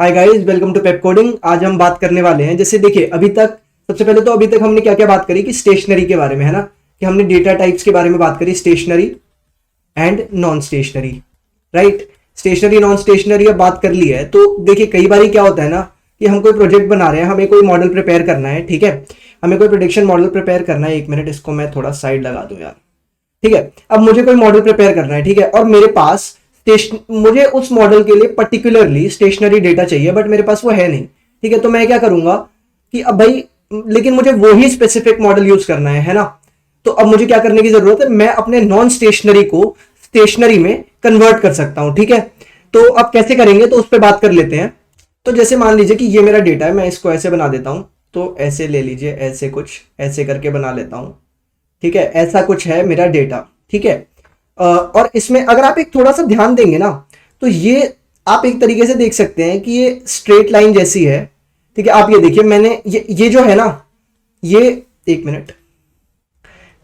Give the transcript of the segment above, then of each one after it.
Hi guys, welcome to Pep coding. आज हम बात करने वाले हैं, जैसे देखिए सबसे पहले तो अभी तक हमने क्या क्या बात करी कि स्टेशनरी के बारे में, है ना, कि हमने डेटा टाइप्स के बारे में बात करी, stationary and non stationary, right. Stationary non stationary अब बात कर ली है। तो देखिए कई बार क्या होता है ना कि हम कोई प्रोजेक्ट बना रहे हैं, हमें कोई मॉडल प्रिपेयर करना है, ठीक है, हमें कोई प्रोडिक्शन मॉडल प्रिपेयर करना है। एक मिनट, इसको मैं थोड़ा साइड लगा दूं यार, ठीक है। अब मुझे कोई मॉडल प्रिपेयर करना है, ठीक है, और मेरे पास मुझे उस मॉडल के लिए पर्टिकुलरली स्टेशनरी डेटा चाहिए, बट मेरे पास वो है नहीं, ठीक है। तो मैं क्या करूंगा कि अब भाई, लेकिन मुझे वही स्पेसिफिक मॉडल यूज करना है ना। तो अब मुझे क्या करने की जरूरत है, मैं अपने नॉन स्टेशनरी को स्टेशनरी में कन्वर्ट कर सकता हूं, ठीक है। तो अब कैसे करेंगे, तो उस पर बात कर लेते हैं। तो जैसे मान लीजिए कि ये मेरा डेटा है, मैं इसको ऐसे बना देता हूं। तो ऐसे ले लीजिए, ऐसे कुछ ऐसे करके बना लेता हूं, ठीक है। ऐसा कुछ है मेरा डेटा, ठीक है। और इसमें अगर आप एक थोड़ा सा ध्यान देंगे ना, तो ये आप एक तरीके से देख सकते हैं कि ये स्ट्रेट लाइन जैसी है, ठीक है। आप ये देखिए, मैंने ये जो है ना, ये एक मिनट,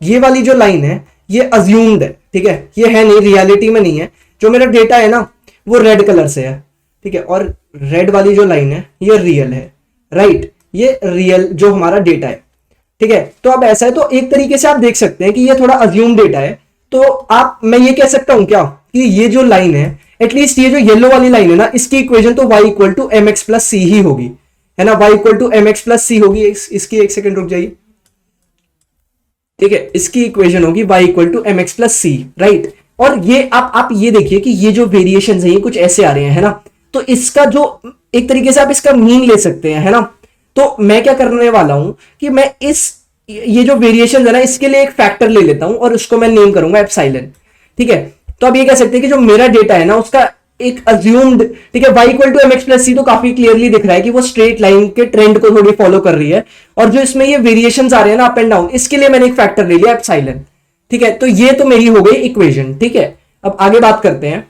ये वाली जो लाइन है ये अज्यूम्ड है, ठीक है, ये है नहीं, रियलिटी में नहीं है। जो मेरा डेटा है ना वो रेड कलर से है, ठीक है, और रेड वाली जो लाइन है ये रियल है, राइट। ये रियल जो हमारा डेटा है, ठीक है। तो अब ऐसा है, तो एक तरीके से आप देख सकते हैं कि ये थोड़ा अज्यूम डेटा है। तो मैं ये कह सकता हूं क्या कि ये जो लाइन है, एटलीस्ट ये जो येलो वाली लाइन है ना, इसकी इक्वेशन तो y equal to M x plus C ही होगी, है ना। y equal to M x plus C होगी। इसकी एक सेकंड रुक जाइए, ठीक है, इसकी इक्वेशन होगी y equal to M x plus c, right. और ये आप ये देखिए कि ये जो वेरिएशन है ये कुछ ऐसे आ रहे हैं, है ना। तो इसका जो एक तरीके से आप इसका मीन ले सकते हैं, है ना। तो मैं क्या करने वाला हूं कि मैं ये जो वेरिएशन है ना, इसके लिए एक फैक्टर ले लेता हूं और उसको मैं नेम करूंगा एप्सिलॉन, ठीक है। तो आप ये कह सकते हैं कि जो मेरा डेटा है ना उसका एक अज्यूम्ड, ठीक है, y equal to M x plus C, तो काफी क्लियरली दिख रहा है कि वो स्ट्रेट लाइन के ट्रेंड को थोड़ी फॉलो कर रही है। और जो इसमें ये वेरिएशंस आ रहे हैं ना अप एंड डाउन, इसके लिए मैंने एक फैक्टर ले लिया एप्सिलॉन, ठीक है। तो ये तो मेरी हो गई इक्वेशन, ठीक है। अब आगे बात करते हैं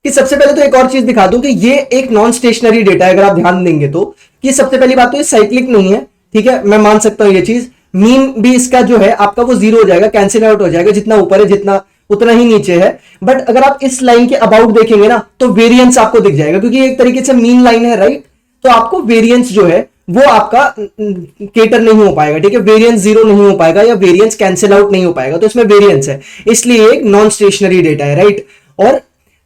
कि सबसे पहले तो एक और चीज दिखा दूं कि ये एक नॉन स्टेशनरी डेटा है। अगर आप ध्यान देंगे तो ये सबसे पहली बात तो ये साइक्लिक नहीं है, ठीक है, मैं मान सकता हूं ये चीज। मीन भी इसका जो है आपका वो जीरो हो जाएगा, कैंसिल आउट हो जाएगा, जितना ऊपर है जितना उतना ही नीचे है। बट अगर आप इस लाइन के अबाउट देखेंगे ना तो वेरिएंस आपको दिख जाएगा, क्योंकि एक तरीके से मीन लाइन है, राइट। तो आपको वेरिएंस जो है वो आपका केटर नहीं हो पाएगा, ठीक है, वेरिएंस जीरो नहीं हो पाएगा या वेरिएंस कैंसिल आउट नहीं हो पाएगा। तो इसमें वेरिएंस है, इसलिए एक नॉन स्टेशनरी डेटा है, राइट।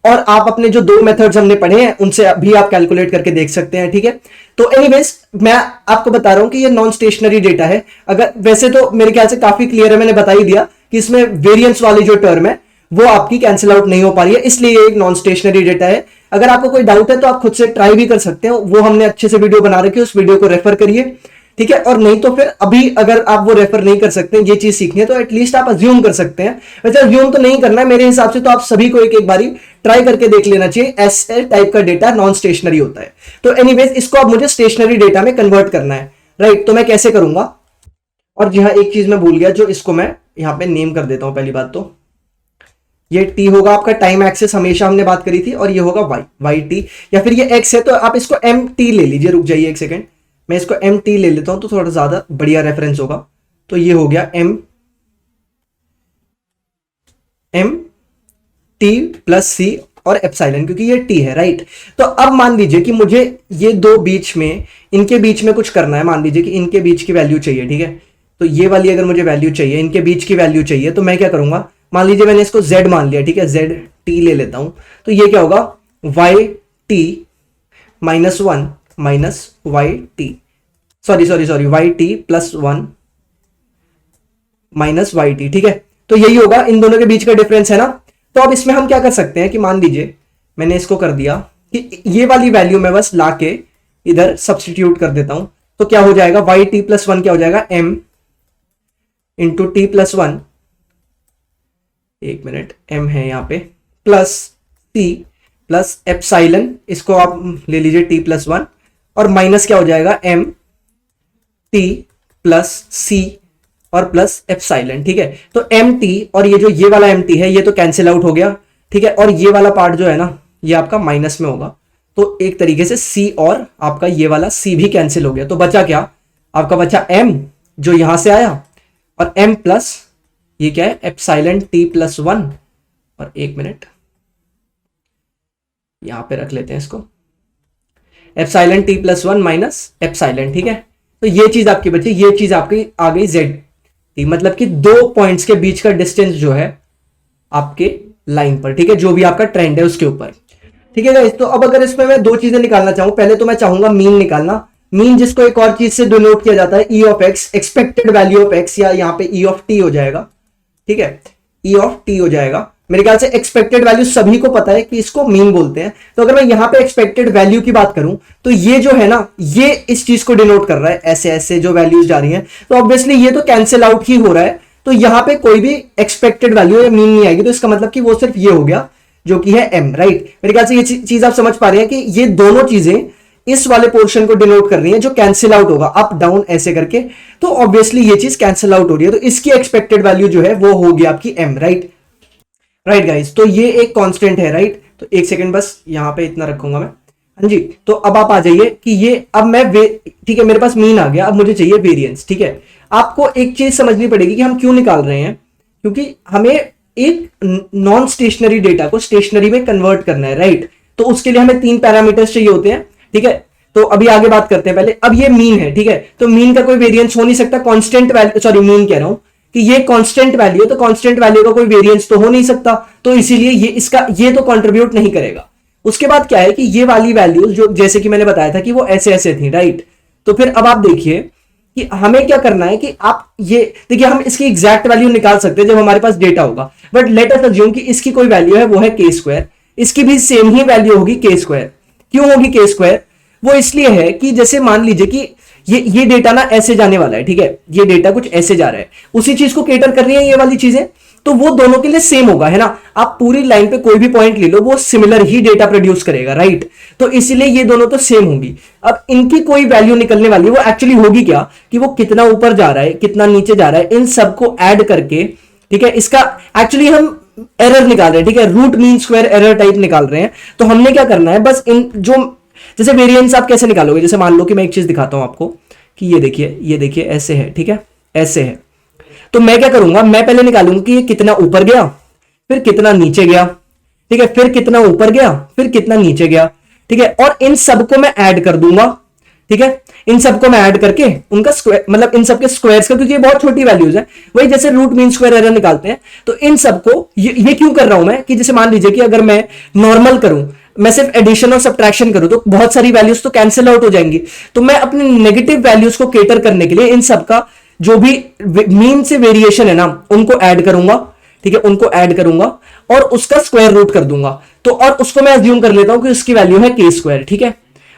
और आप अपने जो दो मेथड्स हमने पढ़े हैं उनसे भी आप कैलकुलेट करके देख सकते हैं, ठीक है। तो एनीवेज मैं आपको बता रहा हूं कि ये नॉन स्टेशनरी डेटा है। अगर वैसे तो मेरे ख्याल से काफी क्लियर है, मैंने बता ही दिया कि इसमें वेरिएंस वाली जो टर्म है वो आपकी कैंसिल आउट नहीं हो पा रही है, इसलिए ये एक नॉन स्टेशनरी डेटा है। अगर आपको कोई डाउट है तो आप खुद से ट्राई भी कर सकते हैं, वो हमने अच्छे से वीडियो बना रखी है, उस वीडियो को रेफर करिए, ठीक है। और नहीं तो फिर अभी अगर आप वो रेफर नहीं कर सकते, ये चीज सीखनी है, तो एटलीस्ट आप अज्यूम कर सकते हैं। वैसे अज्यूम तो नहीं करना है मेरे हिसाब से, तो आप सभी को एक एक बारी ट्राई करके देख लेना चाहिए। ऐसे टाइप का डेटा नॉन स्टेशनरी होता है। तो एनीवेज इसको अब मुझे स्टेशनरी डेटा में कन्वर्ट करना है, राइट। तो मैं कैसे करूंगा, और जी हाँ एक चीज मैं भूल गया, जो इसको मैं यहां पे नेम कर देता हूं। पहली बात तो ये टी होगा आपका टाइम एक्सेस, हमेशा हमने बात करी थी, और ये होगा वाई टी, या फिर ये एक्स है तो आप इसको एम टी ले लीजिए। रुक जाइए एक सेकेंड, मैं इसको एम टी ले लेता हूं तो थोड़ा ज्यादा बढ़िया रेफरेंस होगा। तो ये हो गया एम टी प्लस सी और एप्सिलॉन, क्योंकि ये टी है, राइट। तो अब मान लीजिए कि मुझे ये दो बीच में, इनके बीच में कुछ करना है। मान लीजिए कि इनके बीच की वैल्यू चाहिए, ठीक है। तो ये वाली अगर मुझे वैल्यू चाहिए, इनके बीच की वैल्यू चाहिए, तो मैं क्या करूंगा, मान लीजिए मैंने इसको z मान लिया, ठीक है, z t ले लेता हूं। तो ये क्या होगा, y t minus one minus y t, sorry y t plus one minus y t, ठीक है। तो यही होगा, इन दोनों के बीच का डिफरेंस है ना। तो अब इसमें हम क्या कर सकते हैं कि मान लीजिए मैंने इसको कर दिया कि ये वाली वैल्यू मैं बस लाके इधर सब्सटीट्यूट कर देता हूं। तो क्या हो जाएगा, वाई टी प्लस वन क्या हो जाएगा, m into T plus one, एक मिनट, m है यहां पे, प्लस t प्लस एप्सिलॉन, इसको आप ले लीजिए t प्लस वन, और माइनस क्या हो जाएगा, m t प्लस c और प्लस एप्सिलॉन, ठीक है। तो एम टी और ये वाला एम टी है ये तो कैंसिल आउट हो गया, ठीक है। और ये वाला पार्ट जो है ना ये आपका माइनस में होगा, तो एक तरीके से सी और आपका ये वाला सी भी कैंसिल हो गया। तो बचा क्या, आपका बचा एम जो यहां से आया, और एम प्लस ये क्या है, एप्सिलॉन टी प्लस वन, और एक मिनट यहां पे रख लेते हैं इसको, epsilon T plus one minus epsilon, ठीक है। तो ये चीज आपकी बची, ये चीज आपकी आ गई जेड टी, मतलब कि दो पॉइंट्स के बीच का डिस्टेंस जो है आपके लाइन पर, ठीक है, जो भी आपका ट्रेंड है उसके ऊपर, ठीक है गाइस। तो अब अगर इसमें मैं दो चीजें निकालना चाहूं, पहले तो मैं चाहूंगा मीन निकालना। मीन जिसको एक और चीज से डिनोट किया जाता है ई of x, expected value of x, या यहाँ पे ई ऑफ टी हो जाएगा, ठीक है, ई ऑफ टी हो जाएगा। मेरे ख्याल से एक्सपेक्टेड वैल्यू सभी को पता है कि इसको मीन बोलते हैं। तो अगर मैं यहां पे एक्सपेक्टेड वैल्यू की बात करूं तो ये जो है ना, ये इस चीज को डिनोट कर रहा है, ऐसे ऐसे जो वैल्यूज जा रही हैं, तो ऑब्वियसली ये तो कैंसिल आउट ही हो रहा है। तो यहां पे कोई भी एक्सपेक्टेड वैल्यू या मीन नहीं आएगी, तो इसका मतलब कि वो सिर्फ ये हो गया जो कि है एम, राइट। मेरे ख्याल से ये चीज आप समझ पा रहे हैं कि ये दोनों चीजें इस वाले पोर्शन को डिनोट कर रही है जो कैंसिल आउट होगा अप डाउन ऐसे करके। तो ऑब्वियसली ये चीज कैंसिल आउट हो रही है, तो इसकी एक्सपेक्टेड वैल्यू जो है वो होगी आपकी एम, राइट। राइट गाइस, तो ये एक कांस्टेंट है, राइट। तो एक सेकंड बस यहां पे इतना रखूंगा मैं, हाँ जी। तो अब आप आ जाइए कि ये अब मैं ठीक है, मेरे पास मीन आ गया, अब मुझे चाहिए वेरिएंस, ठीक है। आपको एक चीज समझनी पड़ेगी कि हम क्यों निकाल रहे हैं, क्योंकि हमें एक नॉन स्टेशनरी डेटा को स्टेशनरी में कन्वर्ट करना है, राइट। तो उसके लिए हमें 3 पैरामीटर्स चाहिए होते हैं, ठीक है। तो अभी आगे बात करते हैं पहले। अब ये मीन है, ठीक है, तो मीन का कोई वेरिएंस हो नहीं सकता, कांस्टेंट वैल्यू, सॉरी मीन कह रहा हूं कि ये कांस्टेंट वैल्यू है, तो कांस्टेंट वैल्यू का कोई वेरिएंस तो हो नहीं सकता, तो इसीलिए ये इसका ये तो कंट्रीब्यूट नहीं करेगा। उसके बाद क्या है कि ये वाली वैल्यूज जो जैसे कि मैंने बताया था कि वो ऐसे ऐसे थी, राइट। तो फिर अब आप देखिए कि हमें क्या करना है कि आप ये देखिए, हम इसकी एग्जैक्ट वैल्यू निकाल सकते हैं जब हमारे पास डेटा होगा, बट लेट अस अज्यूम कि इसकी कोई वैल्यू है वो है के स्क्वायर, इसकी भी सेम ही वैल्यू होगी के स्क्वायर। क्यों होगी के स्क्वायर? वो इसलिए है कि जैसे मान लीजिए कि ये डेटा ना ऐसे जाने वाला है, ठीक है, ये डेटा कुछ ऐसे जा रहा है, उसी चीज को केटर कर रही है ये वाली चीजें, तो वो दोनों के लिए सेम होगा, है ना। आप पूरी लाइन पे कोई भी पॉइंट ले लो, वो सिमिलर ही डेटा प्रोड्यूस करेगा, राइट। तो इसीलिए ये दोनों तो सेम होंगी। अब इनकी कोई वैल्यू निकलने वाली है, वो एक्चुअली होगी क्या कि वो कितना ऊपर जा रहा है, कितना नीचे जा रहा है, इन सबको ऐड करके, ठीक है, इसका एक्चुअली हम एरर निकाल रहे हैं, ठीक है, root mean square error type निकाल रहे हैं। तो हमने क्या करना है, बस इन जो जैसे वेरिएंस आप कैसे निकालोगे, जैसे मान लो कि मैं एक चीज दिखाता हूं आपको कि ये देखिए ऐसे है, ठीक है, ऐसे है। तो मैं क्या करूंगा, मैं पहले निकालूंगा कि ये कितना ऊपर गया, फिर कितना नीचे गया, ठीक है, फिर कितना ऊपर गया, फिर कितना नीचे गया, ठीक है, और इन सबको मैं ऐड कर दूंगा, ठीक है, इन सबको मैं ऐड करके उनका स्क्वायर, मतलब इन सबके स्क्वायर्स का, क्योंकि ये बहुत छोटी वैल्यूज है, वही जैसे रूट मीन स्क्वायर एरर निकालते हैं। तो इन सबको ये क्यों कर रहा हूं मैं कि जैसे मान लीजिए कि अगर मैं नॉर्मल करूं, मैं सिर्फ एडिशन और सब्ट्रैक्शन करूं, तो बहुत सारी वैल्यूज तो कैंसिल आउट हो जाएंगी। तो मैं अपने नेगेटिव वैल्यूज को केटर करने के लिए इन सबका जो भी मीन से वेरिएशन है ना, उनको ऐड करूंगा, ठीक है, उनको ऐड करूंगा और उसका स्क्वायर रूट कर दूंगा। तो और उसको मैं अज्यूम कर लेता हूं कि उसकी वैल्यू है के स्क्वायर, ठीक है,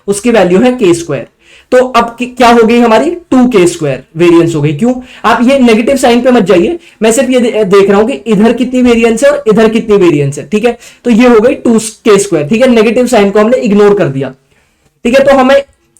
उसकी वैल्यू है के स्क्वायर। तो अब क्या हो गई हमारी 2k स्क्वायर वेरिएंस हो गई। क्यों? आप ये नेगेटिव साइन पे मत जाइए, मैं सिर्फ ये देख रहा हूं कि इधर कितनी वेरिएंस है और इधर कितनी वेरिएंस है, ठीक है। तो ये हो गई 2k स्क्वायर, ठीक है, नेगेटिव साइन को हमने इग्नोर कर दिया, ठीक है। तो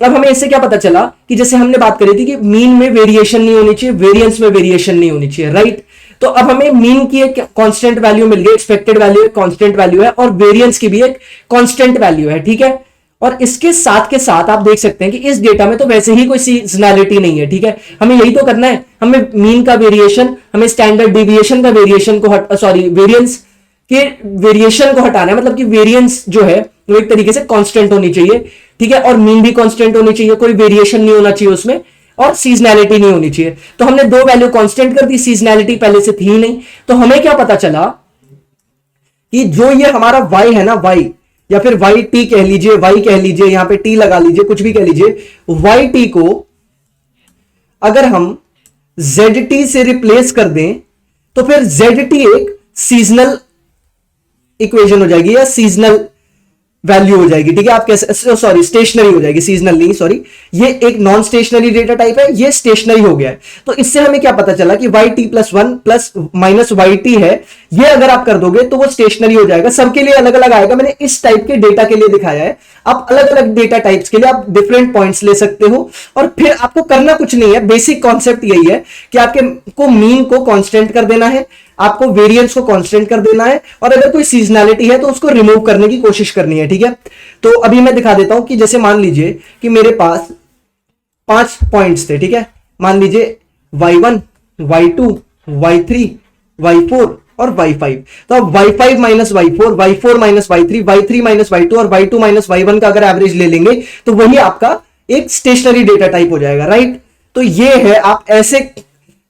अब हमें इससे क्या पता चला कि जैसे हमने बात करी थी कि मीन में वेरिएशन नहीं होनी चाहिए, वेरिएंस में वेरिएशन नहीं होनी चाहिए, राइट। तो अब हमें मीन की एक कांस्टेंट वैल्यू मिल गई, एक्सपेक्टेड वैल्यू एक कांस्टेंट वैल्यू है, और वेरिएंस की भी एक कांस्टेंट वैल्यू है, ठीक है। और इसके साथ के साथ आप देख सकते हैं कि इस डेटा में तो वैसे ही कोई सीजनैलिटी नहीं है, ठीक है। हमें यही तो करना है, हमें मीन का वेरिएशन, हमें स्टैंडर्ड डिविएशन का वेरिएशन को सॉरी वेरिएंस के वेरिएशन को हटाना है, मतलब कि वेरिएंस जो है वो एक तरीके से कांस्टेंट होनी चाहिए, ठीक है, और मीन भी कांस्टेंट होनी चाहिए, कोई वेरिएशन नहीं होना चाहिए उसमें, और सीजनैलिटी नहीं होनी चाहिए। तो हमने दो वैल्यू कांस्टेंट कर दी, सीजनैलिटी पहले से थी ही नहीं। तो हमें क्या पता चला कि जो ये हमारा y है ना, y या फिर वाई टी कह लीजिए, वाई कह लीजिए, यहां पे टी लगा लीजिए, कुछ भी कह लीजिए, वाई टी को अगर हम जेड टी से रिप्लेस कर दें तो फिर जेड टी एक सीजनल इक्वेशन हो जाएगी या सीजनल वैल्यू हो जाएगी, ठीक है। आप कैसे, सॉरी स्टेशनरी हो जाएगी, सीजनल नहीं, सॉरी, ये एक नॉन स्टेशनरी डेटा टाइप है, ये स्टेशनरी हो गया है। तो इससे हमें क्या पता चला कि y t plus one plus minus y t है, ये अगर आप कर दोगे तो वो स्टेशनरी हो जाएगा। सबके लिए अलग अलग आएगा, मैंने इस टाइप के डेटा के लिए दिखाया है। आप अलग अलग डेटा टाइप्स के लिए आप डिफरेंट पॉइंट्स ले सकते हो, और फिर आपको करना कुछ नहीं है, बेसिक कॉन्सेप्ट यही है कि आपके को मीन को कांस्टेंट कर देना है, आपको वेरिएंस को कांस्टेंट कर देना है, और अगर कोई सीजनैलिटी है तो उसको रिमूव करने की कोशिश करनी है, ठीक है। तो अभी मैं दिखा देता हूं कि जैसे मान लीजिए कि मेरे पास 5 पॉइंट्स थे, ठीक है, मान लीजिए y1 y2 y3 y4 और y5। तो अब y5 minus y4, y4 minus y3, y3 minus y2 और y2 माइनस y1 का अगर एवरेज ले लेंगे तो वही आपका एक स्टेशनरी डेटा टाइप हो जाएगा, राइट। तो ये है, आप ऐसे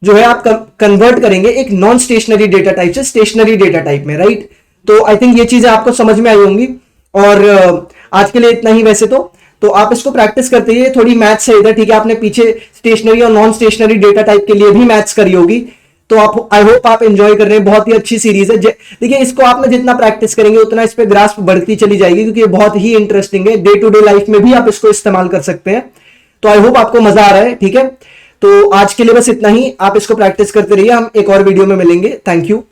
जो है आप कन्वर्ट करेंगे एक नॉन स्टेशनरी डेटा टाइप से स्टेशनरी डेटा टाइप में, राइट। तो आई थिंक ये चीजें आपको समझ में आई होंगी। और आज के लिए इतना ही वैसे तो आप इसको प्रैक्टिस करते रहिए, थोड़ी मैथ्स है इधर, ठीक है। आपने पीछे स्टेशनरी और नॉन स्टेशनरी डेटा टाइप के लिए भी मैथ्स करी होगी, तो आप आई होप आप एंजॉय कर रहे हैं। बहुत ही अच्छी सीरीज है। देखिए इसको आपने जितना प्रैक्टिस करेंगे उतना इस पे ग्रास्प बढ़ती चली जाएगी, क्योंकि ये बहुत ही इंटरेस्टिंग है। डे टू डे लाइफ में भी आप इसको इस्तेमाल कर सकते हैं। तो आई होप आपको मजा आ रहा है, ठीक है। तो आज के लिए बस इतना ही, आप इसको प्रैक्टिस करते रहिए। हम एक और वीडियो में मिलेंगे। Thank you.